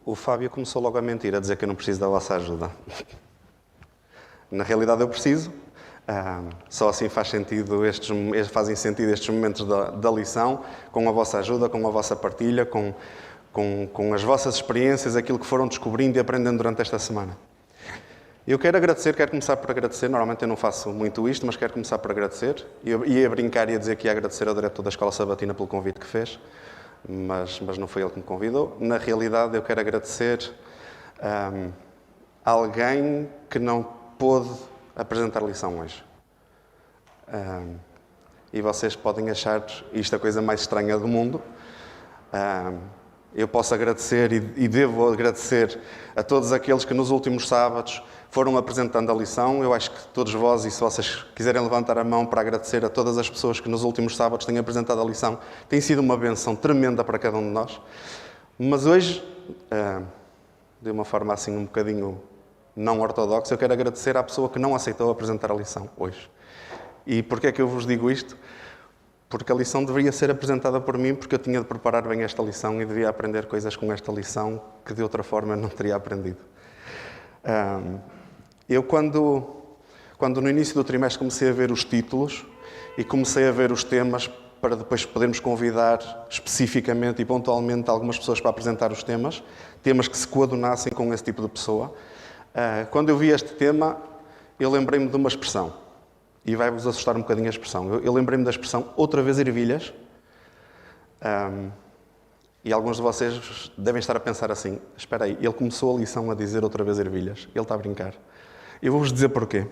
O Fábio começou logo a mentir, a dizer que eu não preciso da vossa ajuda. Na realidade eu preciso. Só assim fazem sentido estes momentos da lição, com a vossa ajuda, com a vossa partilha, com as vossas experiências, aquilo que foram descobrindo e aprendendo durante esta semana. Eu quero começar por agradecer. Normalmente eu não faço muito isto, mas quero começar por agradecer. Eu ia brincar e ia dizer que ia agradecer ao diretor da Escola Sabatina pelo convite que fez, mas não foi ele que me convidou. Na realidade, eu quero agradecer a alguém que não pôde apresentar a lição hoje. E vocês podem achar isto a coisa mais estranha do mundo. Eu posso agradecer e devo agradecer a todos aqueles que nos últimos sábados foram apresentando a lição. Eu acho que todos vós, e se vocês quiserem levantar a mão para agradecer a todas as pessoas que nos últimos sábados têm apresentado a lição, tem sido uma benção tremenda para cada um de nós. Mas hoje, de uma forma assim um bocadinho não ortodoxa, eu quero agradecer à pessoa que não aceitou apresentar a lição hoje. E porquê é que eu vos digo isto? Porque a lição deveria ser apresentada por mim, porque eu tinha de preparar bem esta lição e devia aprender coisas com esta lição que de outra forma não teria aprendido. Eu, quando no início do trimestre comecei a ver os títulos e comecei a ver os temas para depois podermos convidar especificamente e pontualmente algumas pessoas para apresentar os temas que se coadunassem com esse tipo de pessoa, quando eu vi este tema, eu lembrei-me de uma expressão. E vai-vos assustar um bocadinho a expressão. Eu lembrei-me da expressão outra vez ervilhas. E alguns de vocês devem estar a pensar assim: espera aí, ele começou a lição a dizer outra vez ervilhas. Ele está a brincar. Eu vou-vos dizer porquê.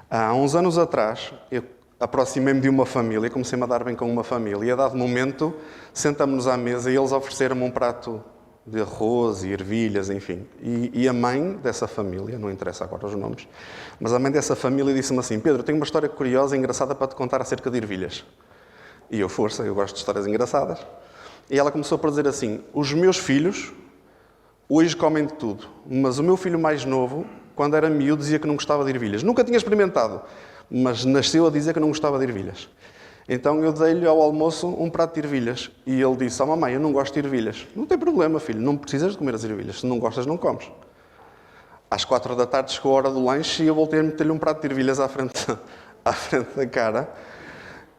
Há uns anos atrás, eu aproximei-me de uma família, comecei-me a dar bem com uma família. E a dado momento, sentamos-nos à mesa e eles ofereceram-me um prato de arroz e ervilhas, enfim. E a mãe dessa família, não interessa agora os nomes, mas a mãe dessa família disse-me assim: Pedro, tenho uma história curiosa e engraçada para te contar acerca de ervilhas. E eu, força, eu gosto de histórias engraçadas. E ela começou por dizer assim: os meus filhos hoje comem de tudo, mas o meu filho mais novo, quando era miúdo, dizia que não gostava de ervilhas. Nunca tinha experimentado, mas nasceu a dizer que não gostava de ervilhas. Então eu dei-lhe ao almoço um prato de ervilhas. E ele disse: mamãe, eu não gosto de ervilhas. Não tem problema, filho, não precisas de comer as ervilhas. Se não gostas, não comes. Às 4 da tarde chegou a hora do lanche e eu voltei a meter-lhe um prato de ervilhas à frente da cara.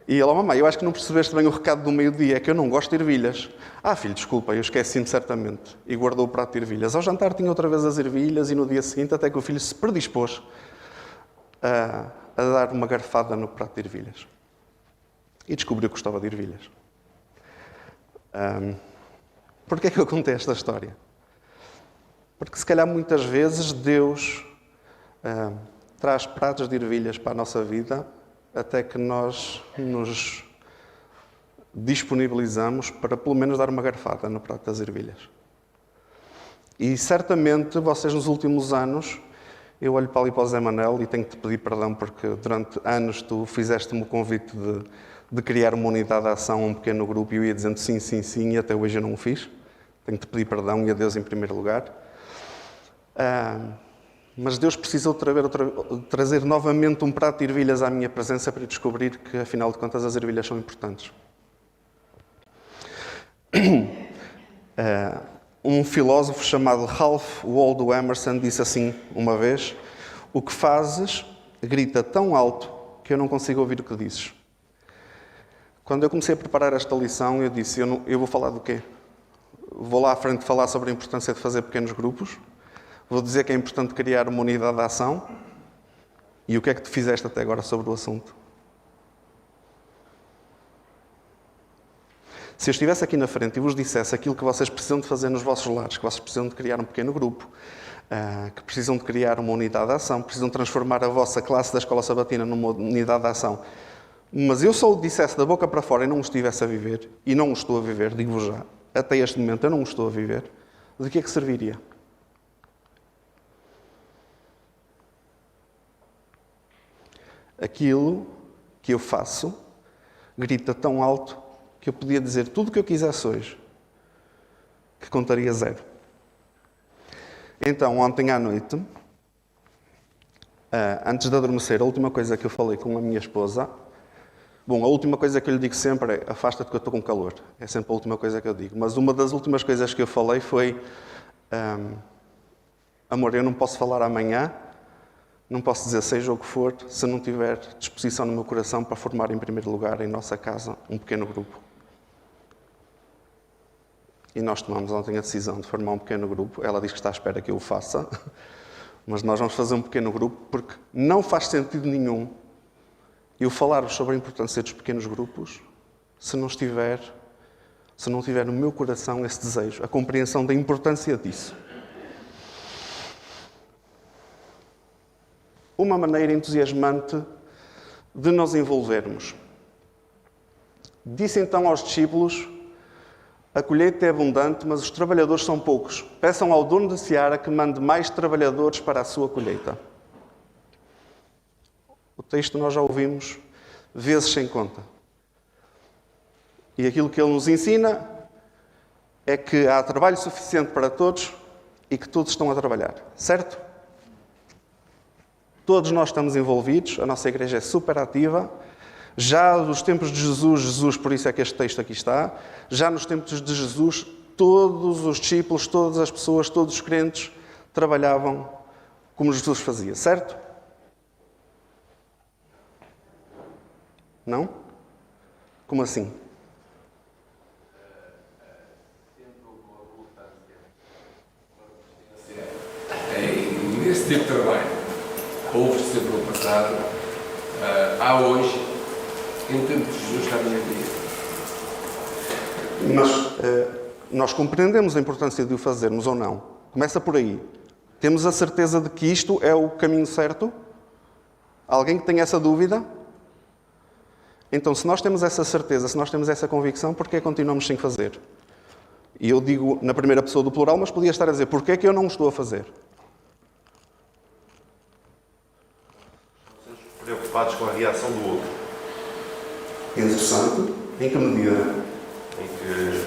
E ele: mamãe, eu acho que não percebeste bem o recado do meio-dia, é que eu não gosto de ervilhas. Filho, desculpa, eu esqueci-me certamente. E guardou o prato de ervilhas. Ao jantar tinha outra vez as ervilhas e no dia seguinte até que o filho se predispôs a dar uma garfada no prato de ervilhas. E descobriu que gostava de ervilhas. Porquê é que eu contei esta história? Porque se calhar muitas vezes Deus traz pratos de ervilhas para a nossa vida até que nós nos disponibilizamos para pelo menos dar uma garfada no prato das ervilhas. E certamente vocês nos últimos anos, eu olho para ali para o Zé Manel e tenho que te pedir perdão porque durante anos tu fizeste-me o convite de criar uma unidade de ação, um pequeno grupo, e eu ia dizendo sim, sim, sim, e até hoje eu não o fiz. Tenho que te pedir perdão e a Deus em primeiro lugar. Mas Deus precisa trazer novamente um prato de ervilhas à minha presença para descobrir que, afinal de contas, as ervilhas são importantes. Um filósofo chamado Ralph Waldo Emerson disse assim uma vez: o que fazes grita tão alto que eu não consigo ouvir o que dizes. Quando eu comecei a preparar esta lição, eu disse: eu vou falar do quê? Vou lá à frente falar sobre a importância de fazer pequenos grupos? Vou dizer que é importante criar uma unidade de ação? E o que é que tu fizeste até agora sobre o assunto? Se eu estivesse aqui na frente e vos dissesse aquilo que vocês precisam de fazer nos vossos lares, que vocês precisam de criar um pequeno grupo, que precisam de criar uma unidade de ação, precisam de transformar a vossa classe da Escola Sabatina numa unidade de ação, mas eu só o dissesse da boca para fora e não o estivesse a viver, e não o estou a viver, digo-vos já, até este momento eu não o estou a viver, de que é que serviria? Aquilo que eu faço grita tão alto que eu podia dizer tudo o que eu quisesse hoje, que contaria zero. Então, ontem à noite, antes de adormecer, a última coisa que eu falei com a minha esposa, a última coisa que eu lhe digo sempre é: afasta-te que eu estou com calor. É sempre a última coisa que eu digo. Mas uma das últimas coisas que eu falei foi: Amor, eu não posso falar amanhã, não posso dizer seja o que for, se não tiver disposição no meu coração para formar em primeiro lugar em nossa casa um pequeno grupo. E nós tomamos ontem a decisão de formar um pequeno grupo. Ela diz que está à espera que eu o faça, mas nós vamos fazer um pequeno grupo porque não faz sentido nenhum eu falar-vos sobre a importância dos pequenos grupos se não tiver no meu coração esse desejo, a compreensão da importância disso. Uma maneira entusiasmante de nos envolvermos. Disse então aos discípulos: a colheita é abundante, mas os trabalhadores são poucos. Peçam ao dono da seara que mande mais trabalhadores para a sua colheita. O texto nós já ouvimos vezes sem conta. E aquilo que ele nos ensina é que há trabalho suficiente para todos e que todos estão a trabalhar. Certo? Todos nós estamos envolvidos, a nossa igreja é super ativa. Já nos tempos de Jesus, por isso é que este texto aqui está, já nos tempos de Jesus, todos os discípulos, todas as pessoas, todos os crentes trabalhavam como Jesus fazia, certo? Não? Como assim? Nesse tipo de trabalho, houve sempre no passado, há hoje, em tempo de Jesus está a minha vida. Nós compreendemos a importância de o fazermos ou não. Começa por aí. Temos a certeza de que isto é o caminho certo? Alguém que tem essa dúvida? Então, se nós temos essa certeza, se nós temos essa convicção, porquê continuamos sem fazer? E eu digo na primeira pessoa do plural, mas podia estar a dizer, porquê é que eu não o estou a fazer? Estamos preocupados com a reação do outro. Interessante. Em que medida? Em que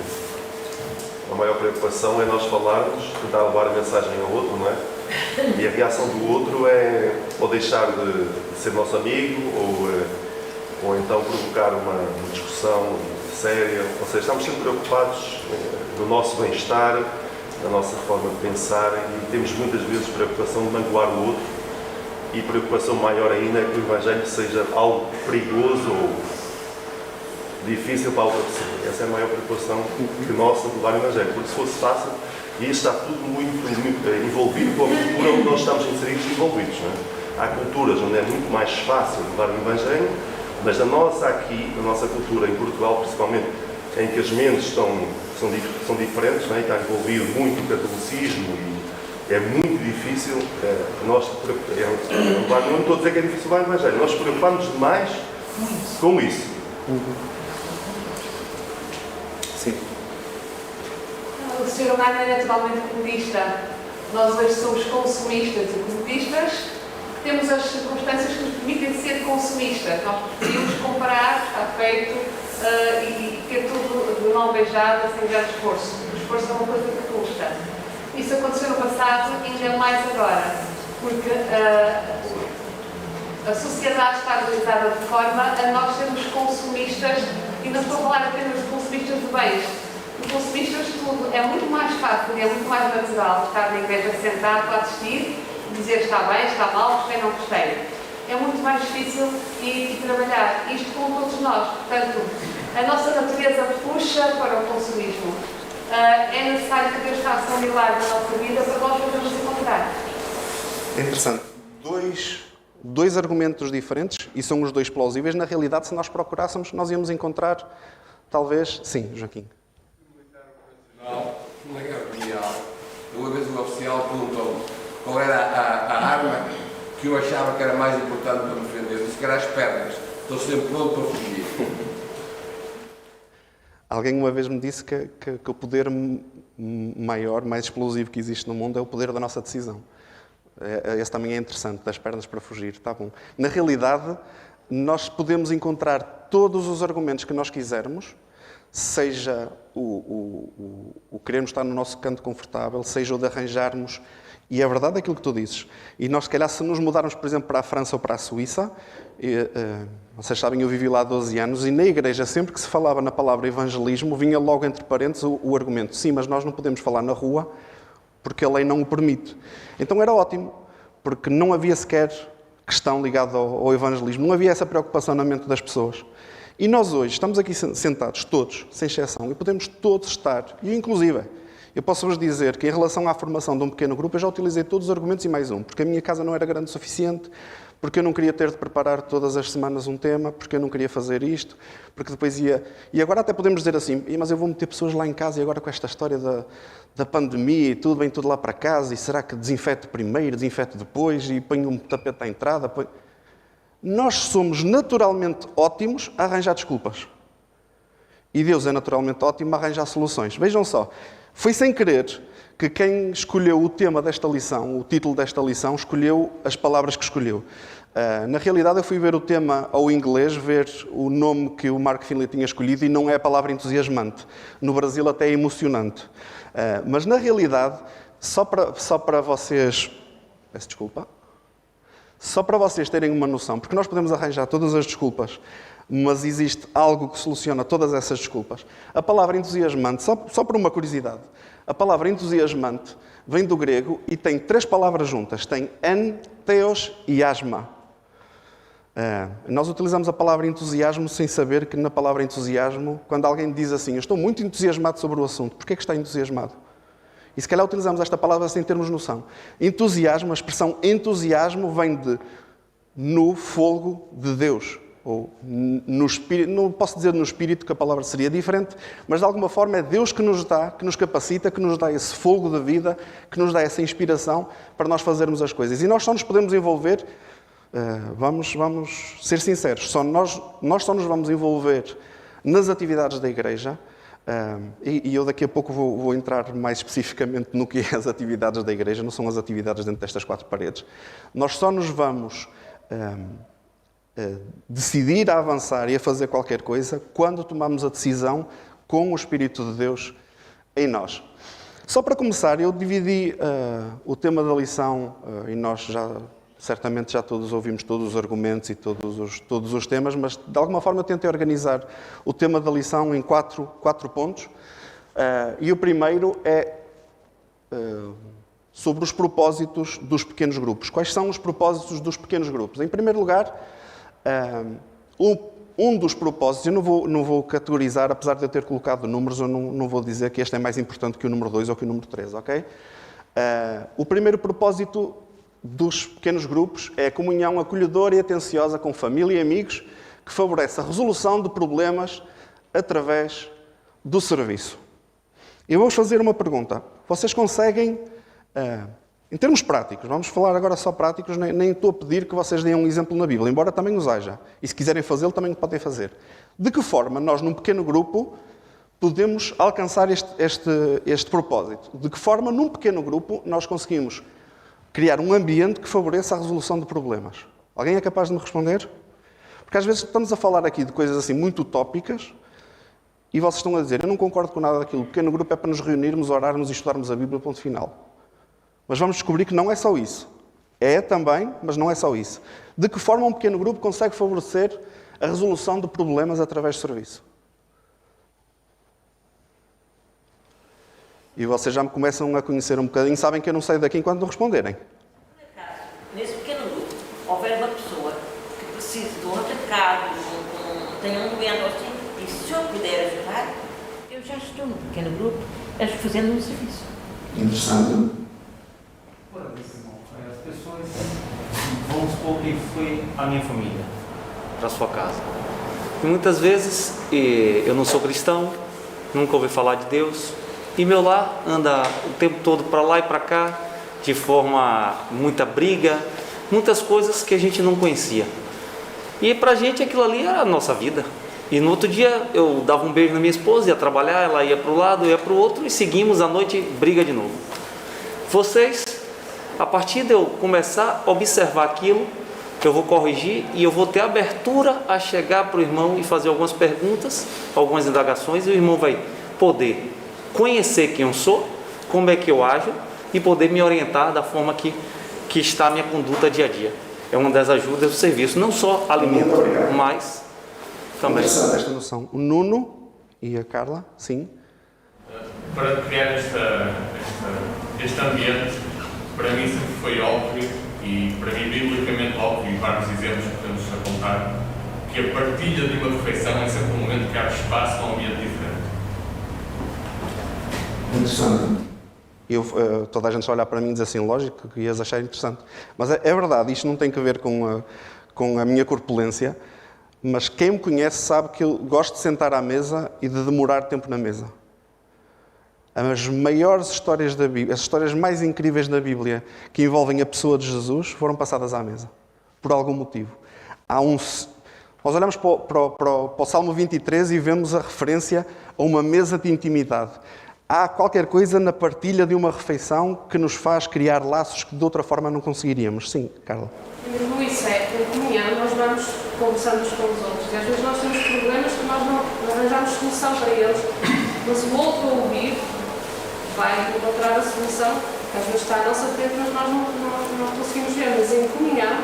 a maior preocupação é nós falarmos, tentar levar a mensagem ao outro, não é? E a reação do outro é ou deixar de ser nosso amigo, ou então provocar uma discussão séria. Ou seja, estamos sempre preocupados no nosso bem-estar, na nossa forma de pensar, e temos muitas vezes preocupação de magoar o outro, e preocupação maior ainda é que o Evangelho seja algo perigoso ou difícil para a outra pessoa. Essa é a maior preocupação que nossa de levar o Evangelho. Porque se fosse fácil, e isto está tudo muito envolvido com a cultura onde nós estamos inseridos e envolvidos. Não é? Há culturas onde é muito mais fácil levar o Evangelho, mas na nossa aqui, na nossa cultura, em Portugal principalmente, em que as mentes são diferentes, não é? Está envolvido muito o catolicismo e é muito difícil nós não estou a dizer que é difícil levar o Evangelho, nós preocupamos demais com isso. Sim. O ser humano é naturalmente comodista. Nós hoje somos consumistas e comodistas. Temos as circunstâncias que nos permitem ser consumistas. Nós preferimos comprar, está feito, e ter tudo de mão beijada, sem grande esforço. O esforço é uma coisa que custa. Isso aconteceu no passado, ainda mais agora, porque a sociedade está organizada de forma a nós sermos consumistas, e não estou a falar apenas de consumistas de bens. De consumistas de tudo. É muito mais fácil e é muito mais natural estar na igreja sentado a assistir, dizer está bem, está mal, gostei, não gostei. É muito mais difícil ir trabalhar. Isto com todos nós. Portanto, a nossa natureza puxa para o consumismo. É necessário que Deus faça um milagre na nossa vida para nós podermos encontrar. É interessante. Dois argumentos diferentes, e são os dois plausíveis. Na realidade, se nós procurássemos, nós íamos encontrar, talvez... Sim, Joaquim. Na Guerra Mundial, uma vez um oficial perguntou qual era a arma que eu achava que era mais importante para me defender. Eu disse que era as pernas. Estou sempre pronto para fugir. Alguém uma vez me disse que o poder maior, mais explosivo que existe no mundo é o poder da nossa decisão. Esse também é interessante, das pernas para fugir, está bom. Na realidade, nós podemos encontrar todos os argumentos que nós quisermos, seja o querermos estar no nosso canto confortável, seja o de arranjarmos, e é verdade aquilo que tu dizes. E nós, se calhar, se nos mudarmos, por exemplo, para a França ou para a Suíça, vocês sabem, eu vivi lá 12 anos, e na igreja, sempre que se falava na palavra evangelismo, vinha logo entre parênteses o argumento, sim, mas nós não podemos falar na rua, porque a lei não o permite. Então era ótimo, porque não havia sequer questão ligada ao evangelismo, não havia essa preocupação na mente das pessoas. E nós hoje estamos aqui sentados, todos, sem exceção, e podemos todos estar, e inclusive, eu posso-vos dizer que em relação à formação de um pequeno grupo, eu já utilizei todos os argumentos e mais um, porque a minha casa não era grande o suficiente, porque eu não queria ter de preparar todas as semanas um tema, porque eu não queria fazer isto, porque depois ia... E agora até podemos dizer assim, mas eu vou meter pessoas lá em casa e agora com esta história da pandemia e tudo, vem tudo lá para casa, e será que desinfeto primeiro, desinfeto depois, e ponho um tapete à entrada? Nós somos naturalmente ótimos a arranjar desculpas. E Deus é naturalmente ótimo a arranjar soluções. Vejam só, foi sem querer que quem escolheu o tema desta lição, o título desta lição, escolheu as palavras que escolheu. Na realidade, eu fui ver o tema ao inglês, ver o nome que o Mark Finley tinha escolhido, e não é a palavra entusiasmante. No Brasil até é emocionante. Mas na realidade, só para vocês... Peço desculpa. Só para vocês terem uma noção, porque nós podemos arranjar todas as desculpas, mas existe algo que soluciona todas essas desculpas. A palavra entusiasmante, só por uma curiosidade, a palavra entusiasmante vem do grego e tem 3 palavras juntas. Tem en, theos e asma. Nós utilizamos a palavra entusiasmo sem saber que na palavra entusiasmo, quando alguém diz assim, eu estou muito entusiasmado sobre o assunto, porquê é que está entusiasmado? E se calhar utilizamos esta palavra sem termos noção. Entusiasmo, a expressão entusiasmo vem de no fogo de Deus. Ou no espírito, não posso dizer no espírito, que a palavra seria diferente, mas de alguma forma é Deus que nos dá, que nos capacita, que nos dá esse fogo da vida, que nos dá essa inspiração para nós fazermos as coisas. E nós só nos podemos envolver, vamos ser sinceros, nós só nos vamos envolver nas atividades da igreja, e eu daqui a pouco vou entrar mais especificamente no que é as atividades da igreja, não são as atividades dentro destas 4 paredes. Nós só nos vamos decidir a avançar e a fazer qualquer coisa quando tomamos a decisão com o Espírito de Deus em nós. Só para começar, eu dividi o tema da lição, e nós certamente já todos ouvimos todos os argumentos e todos os temas, mas de alguma forma eu tentei organizar o tema da lição em 4 pontos. E o primeiro é sobre os propósitos dos pequenos grupos. Quais são os propósitos dos pequenos grupos? Em primeiro lugar, um dos propósitos, eu não vou categorizar, apesar de eu ter colocado números, eu não vou dizer que este é mais importante que o número 2 ou que o número 3, ok? O primeiro propósito dos pequenos grupos é a comunhão acolhedora e atenciosa com família e amigos que favorece a resolução de problemas através do serviço. Eu vou-vos fazer uma pergunta. Vocês conseguem, em termos práticos, vamos falar agora só práticos, nem estou a pedir que vocês deem um exemplo na Bíblia, embora também os haja. E se quiserem fazê-lo, também podem fazer. De que forma nós, num pequeno grupo, podemos alcançar este propósito? De que forma, num pequeno grupo, nós conseguimos criar um ambiente que favoreça a resolução de problemas? Alguém é capaz de me responder? Porque às vezes estamos a falar aqui de coisas assim muito utópicas e vocês estão a dizer, eu não concordo com nada daquilo. O pequeno grupo é para nos reunirmos, orarmos e estudarmos a Bíblia, ponto final. Mas vamos descobrir que não é só isso. É também, mas não é só isso. De que forma um pequeno grupo consegue favorecer a resolução de problemas através de serviço? E vocês já me começam a conhecer um bocadinho, sabem que eu não saio daqui enquanto não responderem. Nesse pequeno grupo, houver uma pessoa que precise de um recado, tenha um doente assim, e se eu puder ajudar, eu já estou no pequeno grupo, fazendo um serviço. Interessante. As pessoas, vamos supor que foi a minha família para a sua casa. E muitas vezes eu não sou cristão, nunca ouvi falar de Deus. E meu lar anda o tempo todo para lá e para cá, de forma muita briga, muitas coisas que a gente não conhecia. E para a gente aquilo ali era a nossa vida. E no outro dia eu dava um beijo na minha esposa, ia trabalhar, ela ia para o lado, eu ia para o outro e seguimos a noite, briga de novo. Vocês, a partir de eu começar a observar aquilo, eu vou corrigir e eu vou ter abertura a chegar para o irmão e fazer algumas perguntas, algumas indagações, e o irmão vai poder conhecer quem eu sou, como é que eu ajo e poder me orientar da forma que está a minha conduta dia a dia. É uma das ajudas do serviço, não só alimento, mas também. Esta noção. O Nuno e a Carla, sim. Para criar esta este ambiente, para mim sempre foi óbvio, e para mim biblicamente óbvio, e vários exemplos que podemos apontar, que a partilha de uma refeição é sempre um momento que abre espaço a um ambiente diferente. Interessante. Toda a gente só olhar para mim e diz assim, lógico que ias achar interessante. Mas é verdade, isto não tem que ver com a minha corpulência, mas quem me conhece sabe que eu gosto de sentar à mesa e de demorar tempo na mesa. As maiores histórias da Bíblia, as histórias mais incríveis da Bíblia que envolvem a pessoa de Jesus foram passadas à mesa, por algum motivo. Nós olhamos para o Salmo 23 e vemos a referência a uma mesa de intimidade. Há qualquer coisa na partilha de uma refeição que nos faz criar laços que de outra forma não conseguiríamos. Sim, Carla. Mesmo isso é, em comunhão, nós vamos conversando uns com os outros. E às vezes nós temos problemas que nós não arranjamos solução para eles, mas o outro a ouvir vai encontrar a solução, que às vezes está à nossa frente, mas nós não conseguimos ver. Mas em comunhão,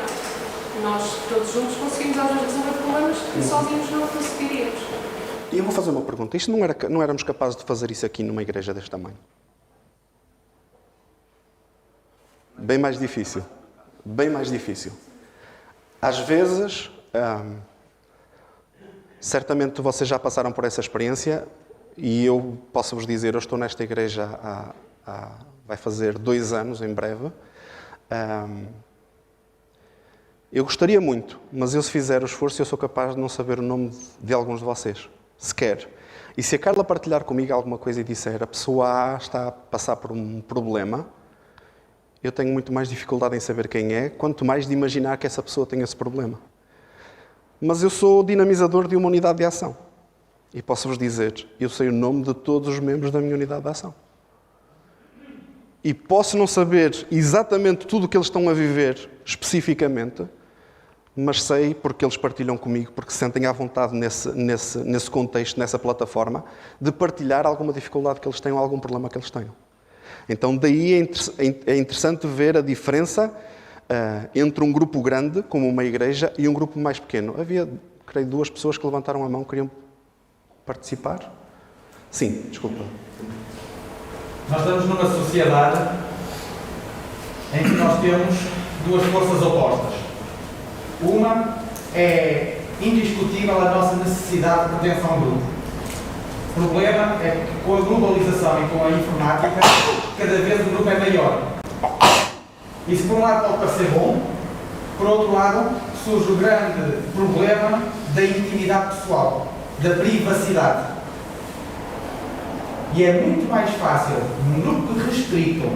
nós todos juntos conseguimos às vezes resolver problemas que sozinhos não conseguiríamos. E eu vou fazer uma pergunta. Isto não éramos capazes de fazer isso aqui numa igreja deste tamanho? Bem mais difícil. Bem mais difícil. Às vezes, certamente vocês já passaram por essa experiência e eu posso-vos dizer, eu estou nesta igreja vai fazer 2 anos em breve. Eu gostaria muito, mas eu se fizer o esforço, eu sou capaz de não saber o nome de alguns de vocês. Sequer. E se a Carla partilhar comigo alguma coisa e disser a pessoa A está a passar por um problema, eu tenho muito mais dificuldade em saber quem é, quanto mais de imaginar que essa pessoa tem esse problema. Mas eu sou dinamizador de uma unidade de ação. E posso-vos dizer, eu sei o nome de todos os membros da minha unidade de ação. E posso não saber exatamente tudo o que eles estão a viver especificamente, mas sei porque eles partilham comigo, porque se sentem à vontade nesse contexto, nessa plataforma, de partilhar alguma dificuldade que eles tenham, algum problema que eles tenham. Então, daí é interessante ver a diferença entre um grupo grande, como uma igreja, e um grupo mais pequeno. Havia, creio, 2 pessoas que levantaram a mão, queriam participar? Sim, desculpa. Nós estamos numa sociedade em que nós temos 2 forças opostas. Uma é indiscutível a nossa necessidade de pertença a um grupo. O problema é que com a globalização e com a informática, cada vez o grupo é maior. Isso por um lado pode parecer bom, por outro lado surge o grande problema da intimidade pessoal, da privacidade. E é muito mais fácil, num grupo restrito,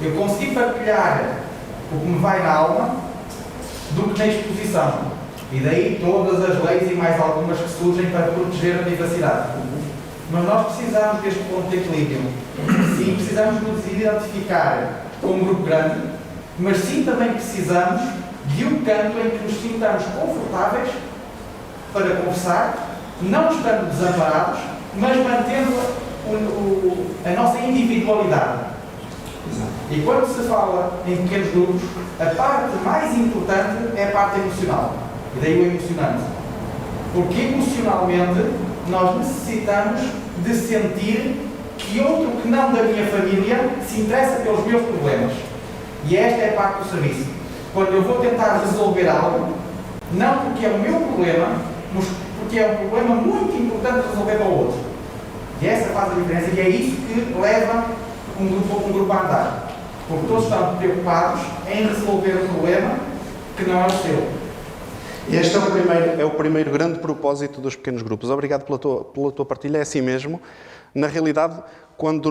eu conseguir partilhar o que me vai na alma do que na exposição. E daí todas as leis e mais algumas que surgem para proteger a privacidade. Mas nós precisamos deste ponto de equilíbrio. Sim, precisamos nos identificar com um grupo grande, mas sim também precisamos de um canto em que nos sintamos confortáveis para conversar, não estando desamparados, mas mantendo a nossa individualidade. E quando se fala em pequenos grupos, a parte mais importante é a parte emocional. E daí o emocionante. Porque emocionalmente nós necessitamos de sentir que outro que não da minha família se interessa pelos meus problemas. E esta é a parte do serviço. Quando eu vou tentar resolver algo, não porque é o meu problema, mas porque é um problema muito importante de resolver para o outro. E essa faz a diferença e é isso que leva um grupo a andar. Porque todos estão preocupados em resolver um problema que não é o seu. Este é o primeiro grande propósito dos pequenos grupos. Obrigado pela tua partilha. É assim mesmo. Na realidade, quando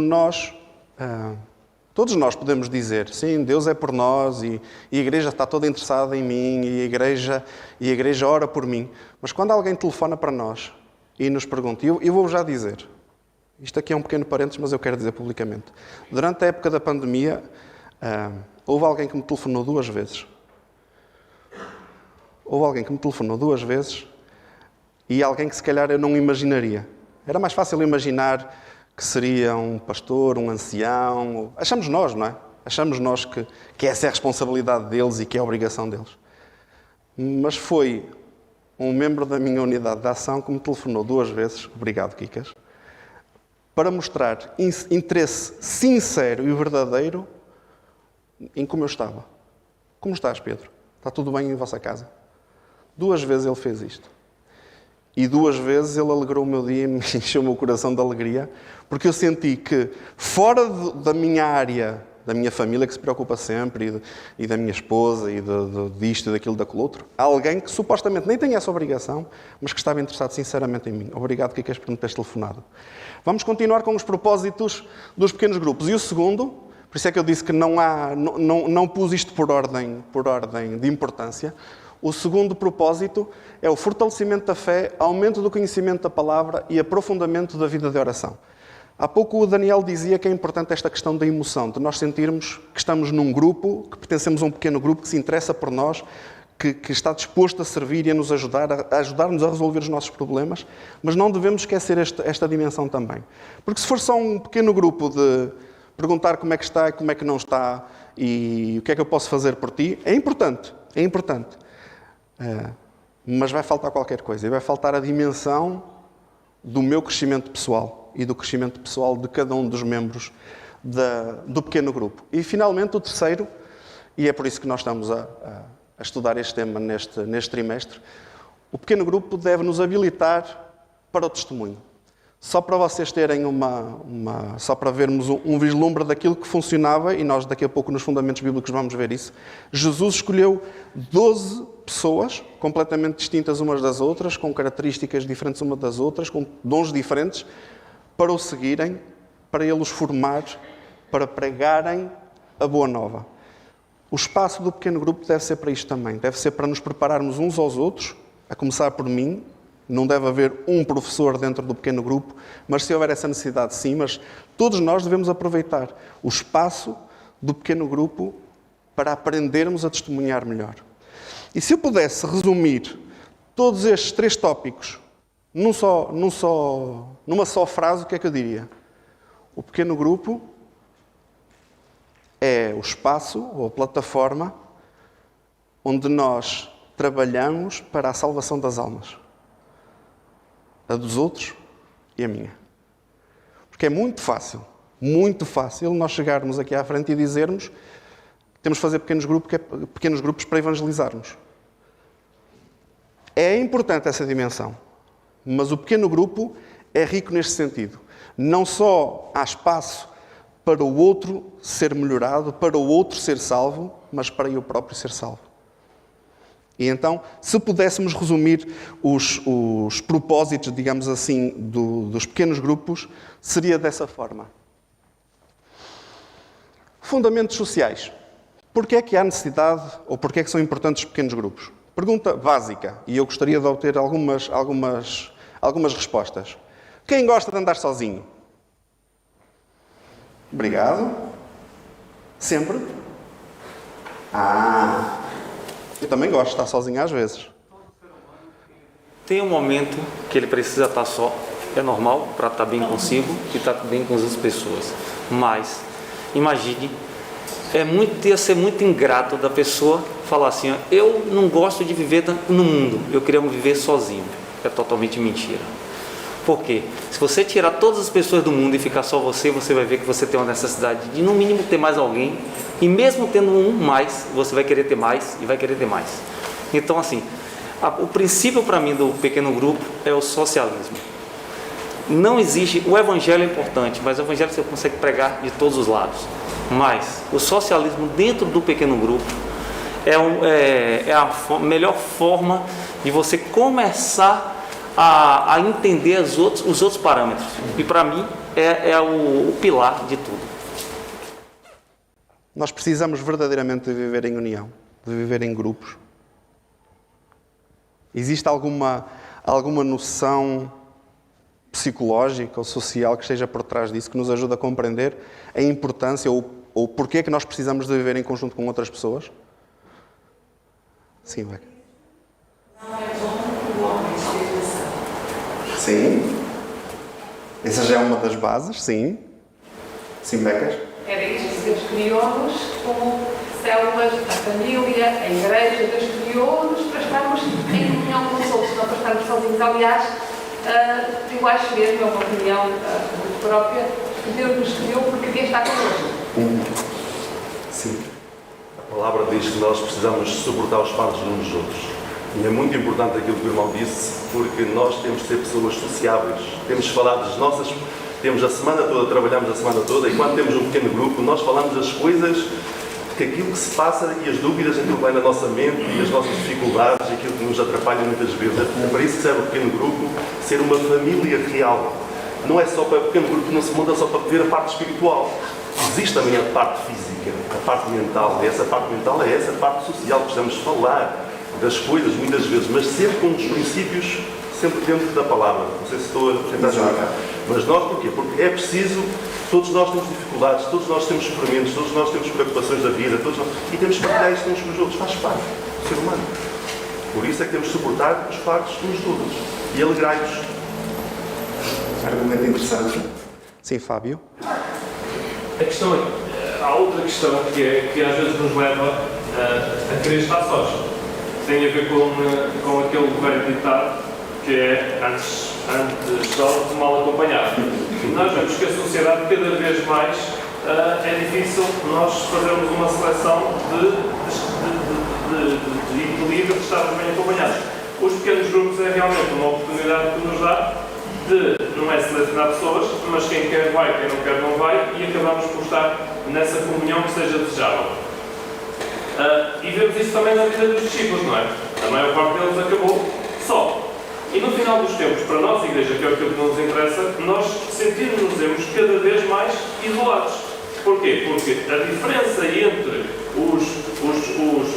todos nós podemos dizer, sim, Deus é por nós e a igreja está toda interessada em mim e a igreja ora por mim. Mas quando alguém telefona para nós e nos pergunta, eu vou já dizer, isto aqui é um pequeno parênteses, mas eu quero dizer publicamente. Durante a época da pandemia, houve alguém que me telefonou 2 vezes. Houve alguém que me telefonou 2 vezes e alguém que se calhar eu não imaginaria. Era mais fácil imaginar que seria um pastor, um ancião. Achamos nós, não é? Achamos nós que essa é a responsabilidade deles e que é a obrigação deles. Mas foi um membro da minha unidade de ação que me telefonou 2 vezes, obrigado, Kikas, para mostrar interesse sincero e verdadeiro em como eu estava. Como estás, Pedro? Está tudo bem em vossa casa? 2 vezes ele fez isto. E 2 vezes ele alegrou o meu dia e me encheu o meu coração de alegria, porque eu senti que, fora da minha área, da minha família, que se preocupa sempre, e da minha esposa, e disto e daquilo, daquele outro, há alguém que supostamente nem tem essa obrigação, mas que estava interessado sinceramente em mim. Obrigado, Kikés, por me teres telefonado. Vamos continuar com os propósitos dos pequenos grupos. E o segundo, por isso é que eu disse que não pus isto por ordem de importância. O segundo propósito é o fortalecimento da fé, aumento do conhecimento da palavra e aprofundamento da vida de oração. Há pouco o Daniel dizia que é importante esta questão da emoção, de nós sentirmos que estamos num grupo, que pertencemos a um pequeno grupo que se interessa por nós, que está disposto a servir e a nos ajudar-nos a resolver os nossos problemas, mas não devemos esquecer esta dimensão também. Porque se for só um pequeno grupo de perguntar como é que está e como é que não está e o que é que eu posso fazer por ti, é importante. Mas vai faltar qualquer coisa, e vai faltar a dimensão do meu crescimento pessoal e do crescimento pessoal de cada um dos membros do pequeno grupo. E, finalmente, o terceiro, e é por isso que nós estamos a estudar este tema neste trimestre, o pequeno grupo deve nos habilitar para o testemunho. Só para vocês terem só para vermos um vislumbre daquilo que funcionava, e nós daqui a pouco nos fundamentos bíblicos vamos ver isso, Jesus escolheu 12 pessoas, completamente distintas umas das outras, com características diferentes umas das outras, com dons diferentes, para o seguirem, para ele os formar, para pregarem a boa nova. O espaço do pequeno grupo deve ser para isto também, deve ser para nos prepararmos uns aos outros, a começar por mim. Não deve haver um professor dentro do pequeno grupo, mas se houver essa necessidade, sim. Mas todos nós devemos aproveitar o espaço do pequeno grupo para aprendermos a testemunhar melhor. E se eu pudesse resumir todos estes 3 tópicos numa só frase, o que é que eu diria? O pequeno grupo é o espaço ou a plataforma onde nós trabalhamos para a salvação das almas. A dos outros e a minha. Porque é muito fácil nós chegarmos aqui à frente e dizermos que temos de fazer pequenos grupos para evangelizarmos. É importante essa dimensão, mas o pequeno grupo é rico neste sentido. Não só há espaço para o outro ser melhorado, para o outro ser salvo, mas para eu próprio ser salvo. E então, se pudéssemos resumir os propósitos, digamos assim, dos pequenos grupos, seria dessa forma. Fundamentos sociais. Porquê é que há necessidade, ou porquê é que são importantes os pequenos grupos? Pergunta básica, e eu gostaria de obter algumas respostas. Quem gosta de andar sozinho? Obrigado. Sempre? Eu também gosto de estar sozinho às vezes. Tem um momento que ele precisa estar só, é normal, para estar bem consigo e estar bem com as outras pessoas. Mas, imagine, ia ser muito ingrato da pessoa falar assim, eu não gosto de viver no mundo, eu queria viver sozinho. É totalmente mentira. Por quê? Se você tirar todas as pessoas do mundo e ficar só você vai ver que você tem uma necessidade de, no mínimo, ter mais alguém. E mesmo tendo um mais, você vai querer ter mais e vai querer ter mais. Então, assim, o princípio para mim do pequeno grupo é o socialismo. Não existe... O evangelho é importante, mas o evangelho você consegue pregar de todos os lados. Mas o socialismo dentro do pequeno grupo é a melhor forma de você começar a entender os outros parâmetros. E para mim é o pilar de tudo. Nós precisamos verdadeiramente de viver em união, de viver em grupos. Existe alguma noção psicológica ou social que esteja por trás disso, que nos ajude a compreender a importância ou porquê é que nós precisamos de viver em conjunto com outras pessoas? Sim, Beca. Não é bom o homem ser. Sim. Essa já é uma das bases, sim. Sim, Becas? Era isto, Deus criou-nos como células da família, a igreja, Deus criou-nos para estarmos em união com os outros, não para estarmos sozinhos. Aliás, eu acho mesmo, é uma opinião própria, que Deus nos escolheu porque queria estar connosco. Sim. A palavra diz que nós precisamos suportar os fardos uns dos outros. E é muito importante aquilo que o irmão disse, porque nós temos de ser pessoas sociáveis. Temos de falar das nossas... Temos a semana toda, trabalhamos a semana toda, e quando temos um pequeno grupo, nós falamos das coisas, que aquilo que se passa e as dúvidas, aquilo que vai na nossa mente e as nossas dificuldades, aquilo que nos atrapalha muitas vezes. É para isso que serve o pequeno grupo, ser uma família real. Não é só para o pequeno grupo, não se monta só para ver a parte espiritual. Existe também a parte física, a parte mental. E essa parte mental é essa parte social. Precisamos falar das coisas muitas vezes, mas sempre com os princípios, sempre dentro da palavra. Não sei se estou a tentar explicar. Mas nós porquê? Porque é preciso, todos nós temos dificuldades, todos nós temos sofrimentos, todos nós temos preocupações da vida, e temos que partilhar isto uns com os outros. Faz parte do ser humano. Por isso é que temos de suportar os fardos uns dos outros e alegrai-os. Argumento interessante. Sim, Fábio. A questão é, há outra questão que às vezes nos leva a querer estar sós. Tem a ver com aquele velho ditado que é antes só do mal acompanhado. Nós vemos que a sociedade cada vez mais é difícil nós fazermos uma seleção de equilíbrio, de estarmos bem acompanhados. Os pequenos grupos é realmente uma oportunidade que nos dá de, não é selecionar pessoas, mas quem quer vai, quem não quer não vai, e acabamos por estar nessa comunhão que seja desejável. E vemos isso também na vida dos discípulos, não é? A maior parte deles acabou só. E no final dos tempos, para nós, Igreja, que é aquilo que nos interessa, nós sentimos-nos cada vez mais isolados. Porquê? Porque a diferença entre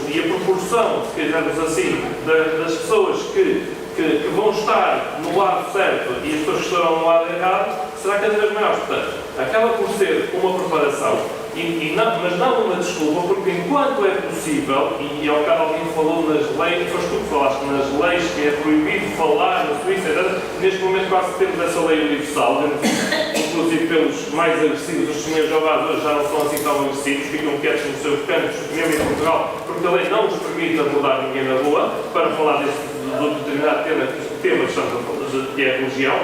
e a proporção, se quisermos assim, das pessoas que vão estar no lado certo e as pessoas que estarão no lado errado, será cada vez maior. Portanto, acaba por ser uma preparação, mas não uma desculpa, porque enquanto é possível, e ao bocado alguém falou nas leis, foste tu que falaste nas leis, que é proibido falar na Suíça, etc. Neste momento quase temos essa lei universal, inclusive pelos mais agressivos, os senhores Jeová hoje já não são assim tão agressivos, ficam quietos no seu canto, mesmo em Portugal, porque a lei não nos permite abordar ninguém na rua para falar do determinado tema que é a religião.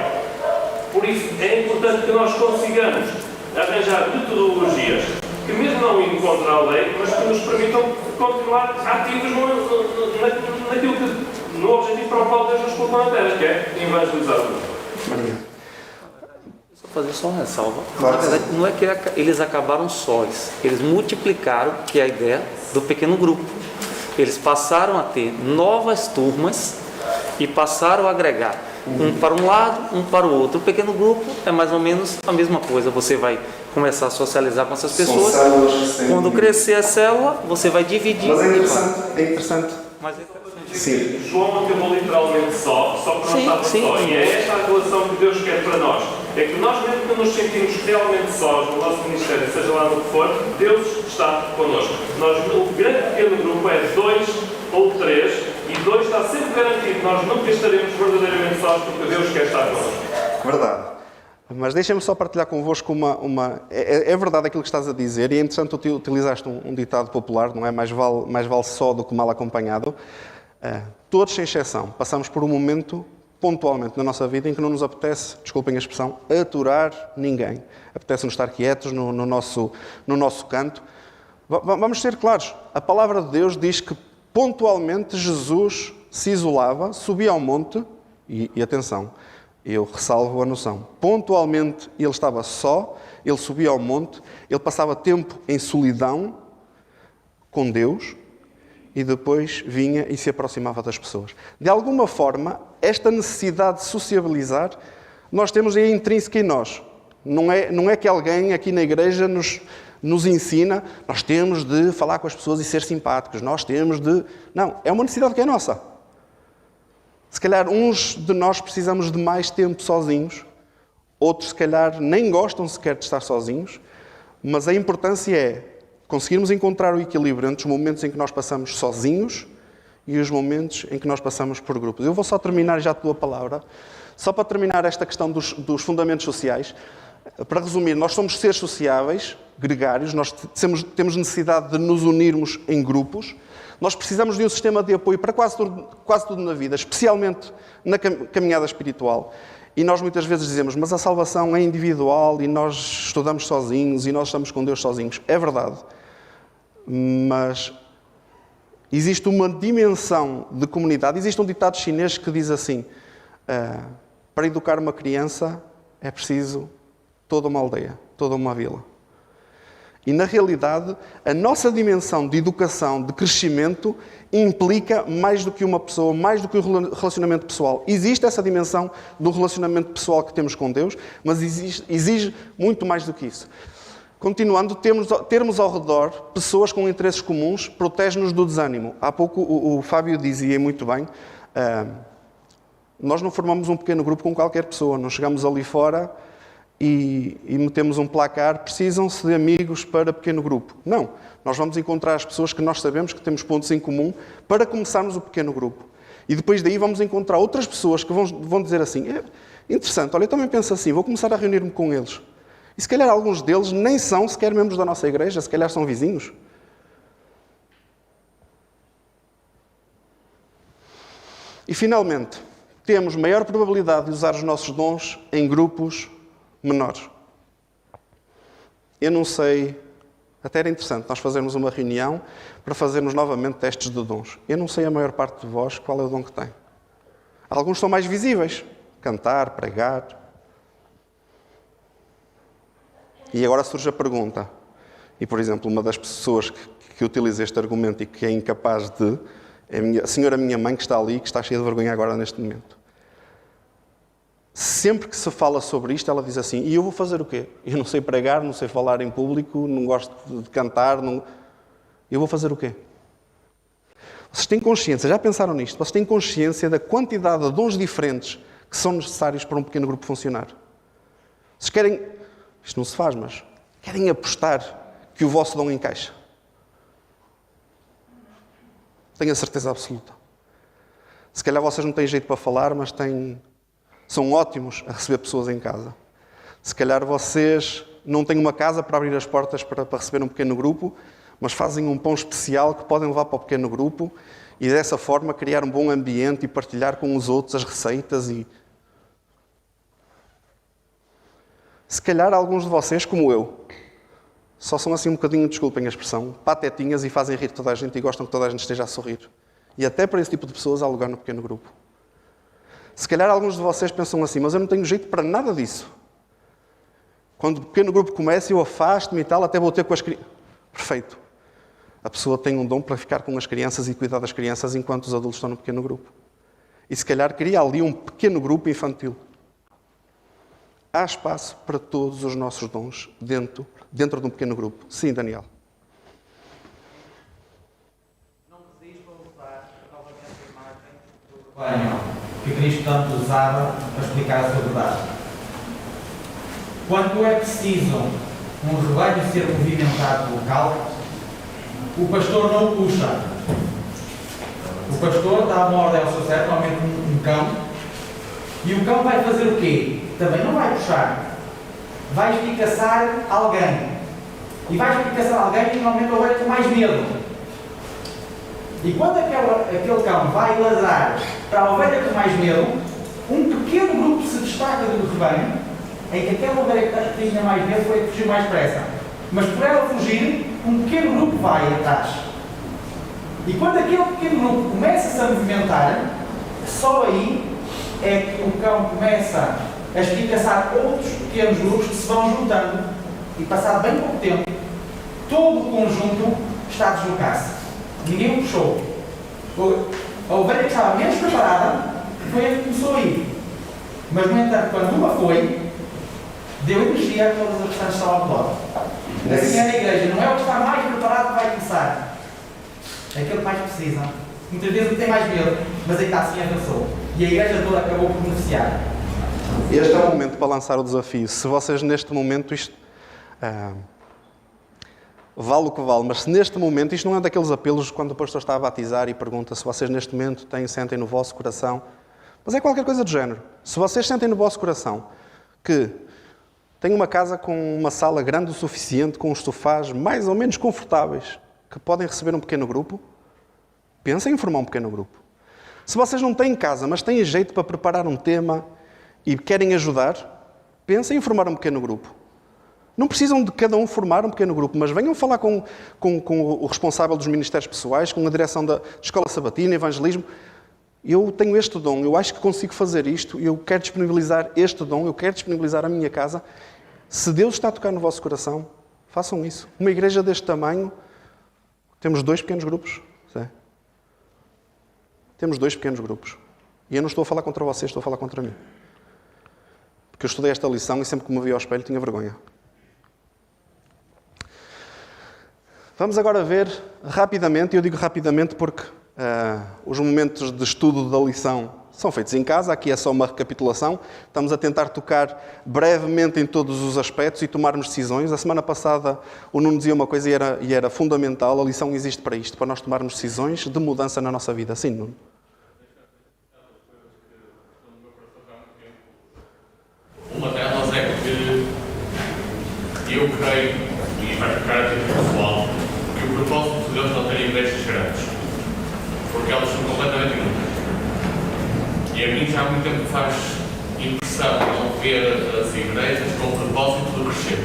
Por isso é importante que nós consigamos arranjar metodologias que mesmo não encontrem a lei, mas que nos permitam continuar ativos naquilo que, no objetivo para o qual Deus nos colocou na Terra, que é evangelizar o mundo. Só fazer só uma ressalva. Claro. Na verdade, não é que eles acabaram sós, eles multiplicaram, que é a ideia do pequeno grupo. Eles passaram a ter novas turmas e passaram a agregar um para um lado, um para o outro. O pequeno grupo é mais ou menos a mesma coisa. Você vai começar a socializar com essas pessoas. Quando crescer a célula, você vai dividir. Mas é interessante. Mas é interessante. Sim. João acabou literalmente só que não estava só. E é esta a relação que Deus quer para nós. É que nós, mesmo que nos sentimos realmente sós no nosso ministério, seja lá no que for, Deus está connosco. O grande pequeno grupo é 2 ou 3, e 2 está sempre garantido. Nós nunca estaremos verdadeiramente sós, porque Deus quer estar connosco. Verdade. Mas deixem-me só partilhar convosco uma... É verdade aquilo que estás a dizer, e é interessante utilizaste um ditado popular, não é? Mais vale só do que mal acompanhado. Todos, sem exceção, passamos por um momento, pontualmente, na nossa vida, em que não nos apetece, desculpem a expressão, aturar ninguém. Apetece-nos estar quietos no nosso canto. Vamos ser claros. A palavra de Deus diz que, pontualmente, Jesus se isolava, subia ao monte, e atenção, eu ressalvo a noção. Pontualmente, ele estava só, ele subia ao monte, ele passava tempo em solidão com Deus, e depois vinha e se aproximava das pessoas. De alguma forma, esta necessidade de sociabilizar, nós temos aí intrínseca em nós. Não é que alguém aqui na igreja nos ensina, nós temos de falar com as pessoas e ser simpáticos, nós temos de... Não, é uma necessidade que é nossa. Se calhar uns de nós precisamos de mais tempo sozinhos, outros se calhar nem gostam sequer de estar sozinhos, mas a importância é conseguirmos encontrar o equilíbrio entre os momentos em que nós passamos sozinhos e os momentos em que nós passamos por grupos. Eu vou só terminar, já te dou a palavra, só para terminar esta questão dos fundamentos sociais. Para resumir, nós somos seres sociáveis, gregários, nós temos necessidade de nos unirmos em grupos. Nós precisamos de um sistema de apoio para quase tudo na vida, especialmente na caminhada espiritual. E nós muitas vezes dizemos, mas a salvação é individual e nós estudamos sozinhos e nós estamos com Deus sozinhos. É verdade. Mas existe uma dimensão de comunidade. Existe um ditado chinês que diz assim, para educar uma criança é preciso toda uma aldeia, toda uma vila. E, na realidade, a nossa dimensão de educação, de crescimento, implica mais do que uma pessoa, mais do que um relacionamento pessoal. Existe essa dimensão do relacionamento pessoal que temos com Deus, mas exige muito mais do que isso. Continuando, termos ao redor pessoas com interesses comuns protege-nos do desânimo. Há pouco o Fábio dizia muito bem, nós não formamos um pequeno grupo com qualquer pessoa, não chegamos ali fora e metemos um placar, precisam-se de amigos para pequeno grupo. Não, nós vamos encontrar as pessoas que nós sabemos que temos pontos em comum para começarmos o pequeno grupo. E depois daí vamos encontrar outras pessoas que vão dizer assim, interessante, olha, eu também penso assim, vou começar a reunir-me com eles. E se calhar alguns deles nem são sequer membros da nossa igreja, se calhar são vizinhos. E finalmente, temos maior probabilidade de usar os nossos dons em grupos menores. Eu não sei, até era interessante nós fazermos uma reunião para fazermos novamente testes de dons. Eu não sei a maior parte de vós qual é o dom que tem. Alguns são mais visíveis, cantar, pregar. E agora surge a pergunta, e por exemplo, uma das pessoas que utiliza este argumento e que é incapaz de, é a senhora minha mãe que está ali, que está cheia de vergonha agora neste momento. Sempre que se fala sobre isto, ela diz assim, e eu vou fazer o quê? Eu não sei pregar, não sei falar em público, não gosto de cantar, eu vou fazer o quê? Vocês têm consciência, já pensaram nisto? Vocês têm consciência da quantidade de dons diferentes que são necessários para um pequeno grupo funcionar? Vocês querem, isto não se faz, mas querem apostar que o vosso dom encaixa? Tenho a certeza absoluta. Se calhar vocês não têm jeito para falar, mas são ótimos a receber pessoas em casa. Se calhar vocês não têm uma casa para abrir as portas para receber um pequeno grupo, mas fazem um pão especial que podem levar para o pequeno grupo e dessa forma criar um bom ambiente e partilhar com os outros as receitas. E se calhar alguns de vocês, como eu, só são assim um bocadinho, desculpem a expressão, patetinhas e fazem rir toda a gente e gostam que toda a gente esteja a sorrir. E até para esse tipo de pessoas há lugar no pequeno grupo. Se calhar alguns de vocês pensam assim, mas eu não tenho jeito para nada disso. Quando o pequeno grupo começa, eu afasto-me e tal, até vou ter com as crianças. Perfeito. A pessoa tem um dom para ficar com as crianças e cuidar das crianças enquanto os adultos estão no pequeno grupo. E se calhar cria ali um pequeno grupo infantil. Há espaço para todos os nossos dons dentro de um pequeno grupo. Sim, Daniel. Não resisto a usar novamente a imagem do rebanho que Cristo tanto usava para explicar a sua verdade. Quando é preciso um rebanho ser movimentado local, o pastor não o puxa. O pastor dá uma ordem ao seu servo, normalmente um cão, e o cão vai fazer o quê? Também não vai puxar. Vai espicaçar alguém. E vai espicaçar alguém que normalmente vai com mais medo. E quando aquele cão vai ladrar para a ovelha com mais medo, um pequeno grupo se destaca do rebanho, em que aquela ovelha que tinha mais medo foi fugir mais depressa. Mas por ela fugir, um pequeno grupo vai atrás. E quando aquele pequeno grupo começa-se a movimentar, só aí é que o cão começa a espicaçar outros pequenos grupos que se vão juntando. E passado bem pouco tempo, todo o conjunto está a deslocar-se. Ninguém o puxou. A ovelha que estava menos preparada foi a que começou a ir. Mas, no entanto, quando uma foi, deu energia a todas as pessoas que estavam ao redor. Assim é na igreja. Não é o que está mais preparado que vai começar. É aquele que mais precisa. Muitas vezes não tem mais medo, mas aí está assim avançou. E a igreja toda acabou por beneficiar. Este é o momento para lançar o desafio. Se vocês neste momento isto... vale o que vale, mas se neste momento, isto não é daqueles apelos quando o pastor está a batizar e pergunta se vocês neste momento sentem no vosso coração, mas é qualquer coisa do género. Se vocês sentem no vosso coração que têm uma casa com uma sala grande o suficiente, com os sofás mais ou menos confortáveis, que podem receber um pequeno grupo, pensem em formar um pequeno grupo. Se vocês não têm casa, mas têm jeito para preparar um tema e querem ajudar, pensem em formar um pequeno grupo. Não precisam de cada um formar um pequeno grupo, mas venham falar com o responsável dos ministérios pessoais, com a direção da Escola Sabatina, Evangelismo. Eu tenho este dom, eu acho que consigo fazer isto, eu quero disponibilizar este dom, eu quero disponibilizar a minha casa. Se Deus está a tocar no vosso coração, façam isso. Uma igreja deste tamanho, temos 2 pequenos grupos. Sim. Temos 2 pequenos grupos. E eu não estou a falar contra vocês, estou a falar contra mim. Porque eu estudei esta lição e sempre que me via ao espelho tinha vergonha. Vamos agora ver rapidamente, e eu digo rapidamente porque os momentos de estudo da lição são feitos em casa, aqui é só uma recapitulação. Estamos a tentar tocar brevemente em todos os aspectos e tomarmos decisões. A semana passada o Nuno dizia uma coisa e era fundamental, a lição existe para isto, para nós tomarmos decisões de mudança na nossa vida. Sim, Nuno? Uma delas é que eu creio, e vai ficar a título pessoal, que o propósito de Deus não ter igrejas grandes, porque elas são completamente inúteis. E a mim já há muito tempo faz impressão não ver as igrejas com o propósito de crescer.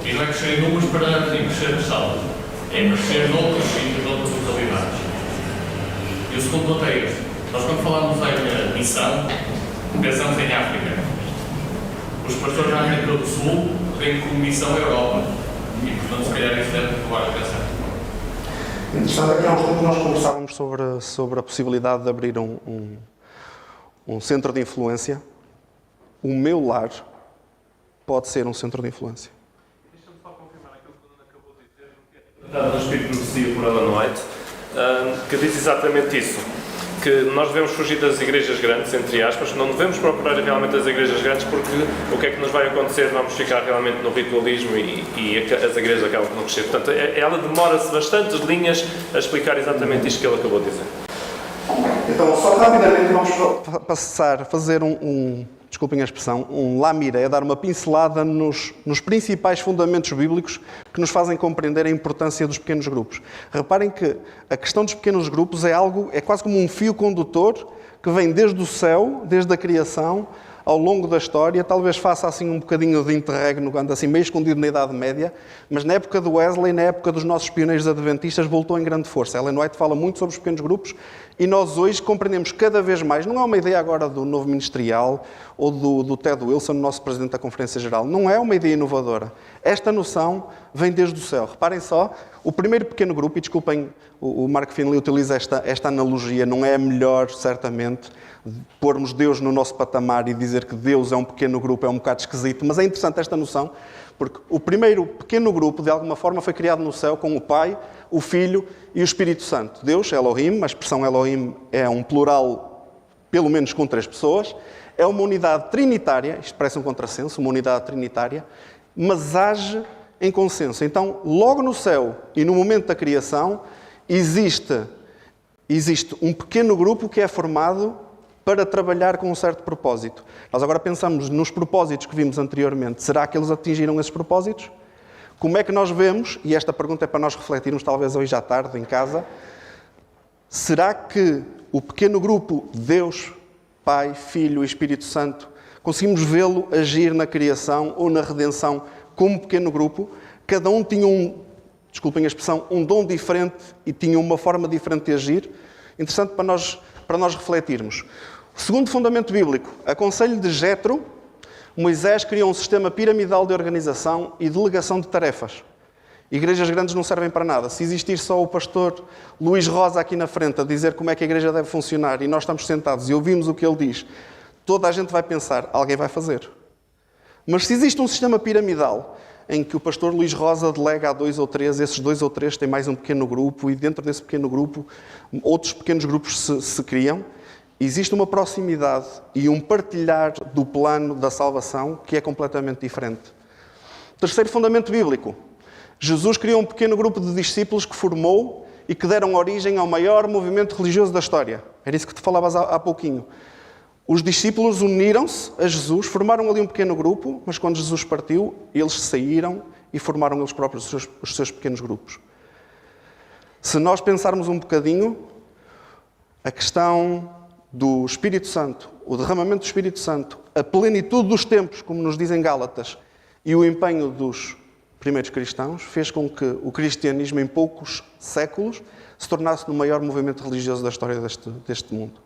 E não é crescer em números para crescer nas salas, é crescer noutros sítios, noutras localidades. E o segundo ponto é este. Nós, quando falamos em missão, pensamos em África. Os pastores da América do Sul têm como missão a Europa. E, portanto, se calhar isso deve levar a pensar. Interessante é que há uns tempos nós conversávamos sobre a possibilidade de abrir um centro de influência. O meu lar pode ser um centro de influência. Deixa-me só confirmar aquilo que o Nuno acabou de dizer, no que é no Espírito de Profecia por Ellen White, que diz exatamente isso. Que nós devemos fugir das igrejas grandes, entre aspas, não devemos procurar realmente as igrejas grandes, porque o que é que nos vai acontecer? Vamos ficar realmente no ritualismo e as igrejas acabam por não crescer. Portanto, ela demora-se bastantes linhas a explicar exatamente isto que ele acabou de dizer. Então, só rapidamente vamos passar a fazer desculpem a expressão, um lamiré, dar uma pincelada nos principais fundamentos bíblicos que nos fazem compreender a importância dos pequenos grupos. Reparem que a questão dos pequenos grupos é quase como um fio condutor que vem desde o céu, desde a criação, ao longo da história. Talvez faça assim um bocadinho de interregno, anda assim meio escondido na Idade Média, mas na época do Wesley, na época dos nossos pioneiros adventistas, voltou em grande força. Ellen White fala muito sobre os pequenos grupos e nós hoje compreendemos cada vez mais, não é uma ideia agora do novo ministerial ou do Ted Wilson, nosso Presidente da Conferência Geral, não é uma ideia inovadora. Esta noção vem desde o céu. Reparem só, o primeiro pequeno grupo, e desculpem, o Mark Finley utiliza esta analogia, não é a melhor, certamente, pormos Deus no nosso patamar e dizer que Deus é um pequeno grupo é um bocado esquisito, mas é interessante esta noção, porque o primeiro pequeno grupo, de alguma forma, foi criado no céu com o Pai, o Filho e o Espírito Santo. Deus, Elohim, a expressão Elohim é um plural, pelo menos com 3 pessoas, é uma unidade trinitária, isto parece um contrassenso, uma unidade trinitária, mas age em consenso. Então, logo no céu e no momento da criação, existe um pequeno grupo que é formado para trabalhar com um certo propósito. Nós agora pensamos nos propósitos que vimos anteriormente. Será que eles atingiram esses propósitos? Como é que nós vemos, e esta pergunta é para nós refletirmos talvez hoje à tarde em casa, será que o pequeno grupo, Deus, Pai, Filho e Espírito Santo, conseguimos vê-lo agir na criação ou na redenção como pequeno grupo? Cada um tinha desculpem a expressão, um dom diferente e tinha uma forma diferente de agir. Interessante para nós refletirmos. O segundo fundamento bíblico, a conselho de Jetro, Moisés criou um sistema piramidal de organização e delegação de tarefas. Igrejas grandes não servem para nada. Se existir só o pastor Luís Rosa aqui na frente a dizer como é que a igreja deve funcionar e nós estamos sentados e ouvimos o que ele diz, toda a gente vai pensar, alguém vai fazer. Mas se existe um sistema piramidal em que o pastor Luís Rosa delega a 2 ou 3, esses 2 ou 3 têm mais um pequeno grupo e dentro desse pequeno grupo outros pequenos grupos se criam, existe uma proximidade e um partilhar do plano da salvação que é completamente diferente. Terceiro fundamento bíblico. Jesus criou um pequeno grupo de discípulos que formou e que deram origem ao maior movimento religioso da história. Era isso que tu falavas há pouquinho. Os discípulos uniram-se a Jesus, formaram ali um pequeno grupo, mas quando Jesus partiu, eles saíram e formaram eles próprios os seus pequenos grupos. Se nós pensarmos um bocadinho, a questão do Espírito Santo, o derramamento do Espírito Santo, a plenitude dos tempos, como nos dizem Gálatas, e o empenho dos primeiros cristãos fez com que o cristianismo, em poucos séculos, se tornasse no maior movimento religioso da história deste mundo.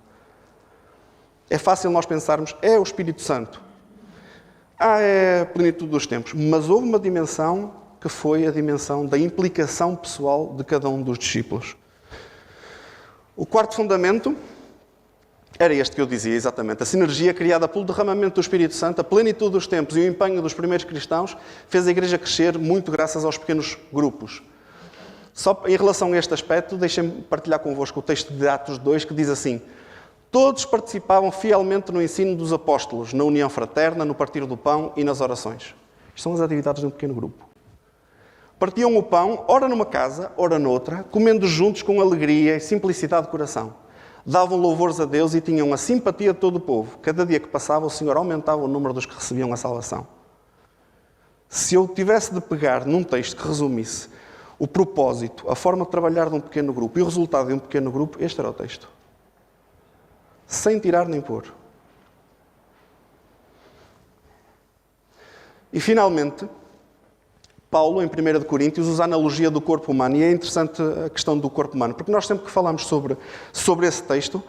É fácil nós pensarmos, é o Espírito Santo. É a plenitude dos tempos. Mas houve uma dimensão que foi a dimensão da implicação pessoal de cada um dos discípulos. O quarto fundamento era este que eu dizia, exatamente. A sinergia criada pelo derramamento do Espírito Santo, a plenitude dos tempos e o empenho dos primeiros cristãos fez a Igreja crescer muito graças aos pequenos grupos. Só em relação a este aspecto, deixem-me partilhar convosco o texto de Atos 2, que diz assim: todos participavam fielmente no ensino dos apóstolos, na união fraterna, no partir do pão e nas orações. Isto são as atividades de um pequeno grupo. Partiam o pão, ora numa casa, ora noutra, comendo juntos com alegria e simplicidade de coração. Davam louvores a Deus e tinham a simpatia de todo o povo. Cada dia que passava, o Senhor aumentava o número dos que recebiam a salvação. Se eu tivesse de pegar num texto que resumisse o propósito, a forma de trabalhar de um pequeno grupo e o resultado de um pequeno grupo, este era o texto. Sem tirar nem pôr. E, finalmente, Paulo, em 1 Coríntios, usa a analogia do corpo humano. E é interessante a questão do corpo humano, porque nós sempre que falamos sobre esse texto,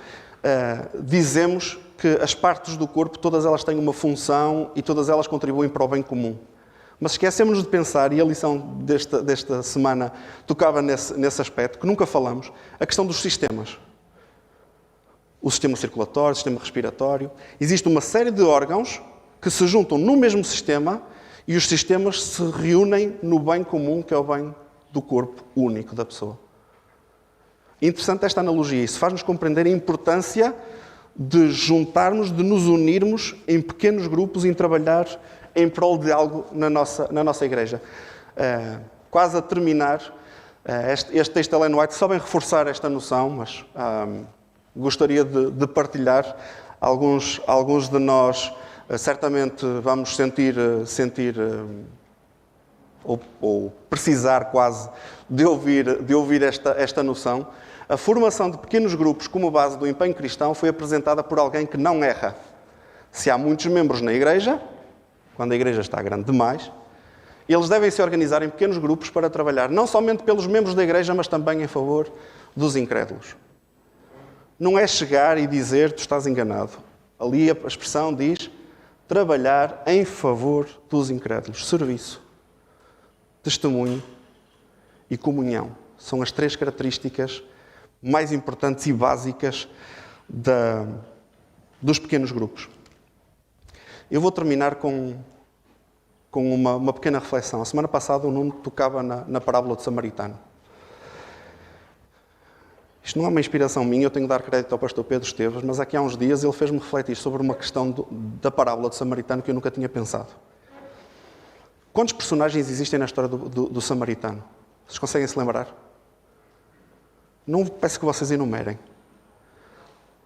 dizemos que as partes do corpo, todas elas têm uma função e todas elas contribuem para o bem comum. Mas esquecemos de pensar, e a lição desta semana tocava nesse aspecto, que nunca falamos, a questão dos sistemas. O sistema circulatório, o sistema respiratório. Existe uma série de órgãos que se juntam no mesmo sistema e os sistemas se reúnem no bem comum, que é o bem do corpo único da pessoa. Interessante esta analogia. Isso faz-nos compreender a importância de juntarmos, de nos unirmos em pequenos grupos e em trabalhar em prol de algo na nossa igreja. Quase a terminar, este texto de Ellen White só vem reforçar esta noção, mas gostaria de partilhar. Alguns de nós certamente vamos sentir ou precisar quase de ouvir esta noção. A formação de pequenos grupos como base do empenho cristão foi apresentada por alguém que não erra. Se há muitos membros na igreja, quando a igreja está grande demais, eles devem se organizar em pequenos grupos para trabalhar não somente pelos membros da igreja, mas também em favor dos incrédulos. Não é chegar e dizer, tu estás enganado. Ali a expressão diz, trabalhar em favor dos incrédulos. Serviço, testemunho e comunhão. São as três características mais importantes e básicas dos pequenos grupos. Eu vou terminar com uma pequena reflexão. A semana passada o Nuno tocava na parábola do samaritano. Isto não é uma inspiração minha, eu tenho de dar crédito ao pastor Pedro Esteves, mas aqui há uns dias ele fez-me refletir sobre uma questão da parábola do samaritano que eu nunca tinha pensado. Quantos personagens existem na história do samaritano? Vocês conseguem se lembrar? Não peço que vocês enumerem.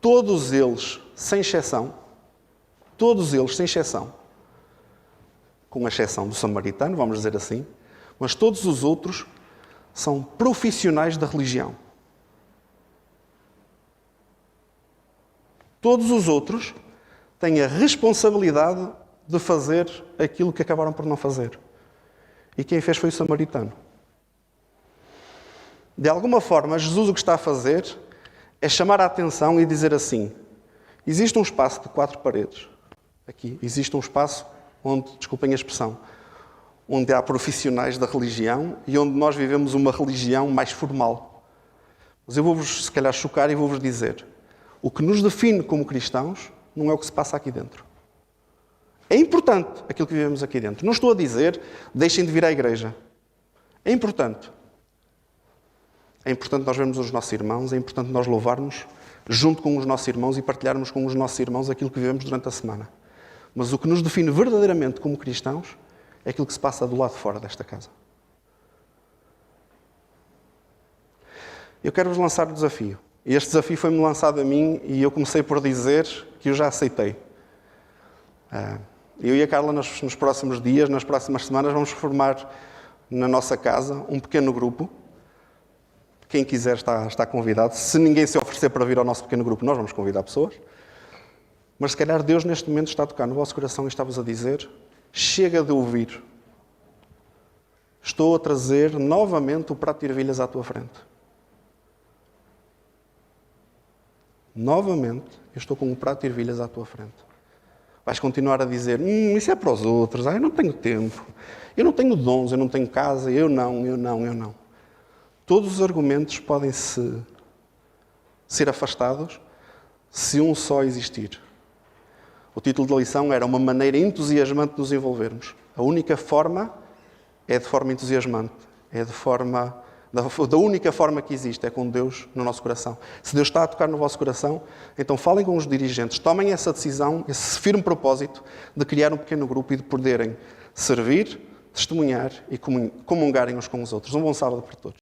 Todos eles, sem exceção, com exceção do samaritano, vamos dizer assim, mas todos os outros são profissionais da religião. Todos os outros têm a responsabilidade de fazer aquilo que acabaram por não fazer. E quem fez foi o samaritano. De alguma forma, Jesus o que está a fazer é chamar a atenção e dizer assim, existe um espaço de 4 paredes. Aqui existe um espaço onde, desculpem a expressão, onde há profissionais da religião e onde nós vivemos uma religião mais formal. Mas eu vou-vos, se calhar, chocar e vou-vos dizer, o que nos define como cristãos não é o que se passa aqui dentro. É importante aquilo que vivemos aqui dentro. Não estou a dizer, deixem de vir à igreja. É importante. É importante nós vermos os nossos irmãos, é importante nós louvarmos junto com os nossos irmãos e partilharmos com os nossos irmãos aquilo que vivemos durante a semana. Mas o que nos define verdadeiramente como cristãos é aquilo que se passa do lado de fora desta casa. Eu quero-vos lançar o desafio. E este desafio foi-me lançado a mim e eu comecei por dizer que eu já aceitei. Eu e a Carla, nos próximos dias, nas próximas semanas, vamos formar na nossa casa um pequeno grupo. Quem quiser está convidado. Se ninguém se oferecer para vir ao nosso pequeno grupo, nós vamos convidar pessoas. Mas se calhar Deus neste momento está a tocar no vosso coração e está-vos a dizer: chega de ouvir. Estou a trazer novamente o prato de ervilhas à tua frente. Novamente, eu estou com um prato de ervilhas à tua frente. Vais continuar a dizer: isso é para os outros, eu não tenho tempo, eu não tenho dons, eu não tenho casa, eu não. Todos os argumentos podem ser afastados se um só existir. O título da lição era uma maneira entusiasmante de nos envolvermos. A única forma é de forma entusiasmante. É da única forma que existe, é com Deus no nosso coração. Se Deus está a tocar no vosso coração, então falem com os dirigentes, tomem essa decisão, esse firme propósito de criar um pequeno grupo e de poderem servir, testemunhar e comungarem uns com os outros. Um bom sábado para todos.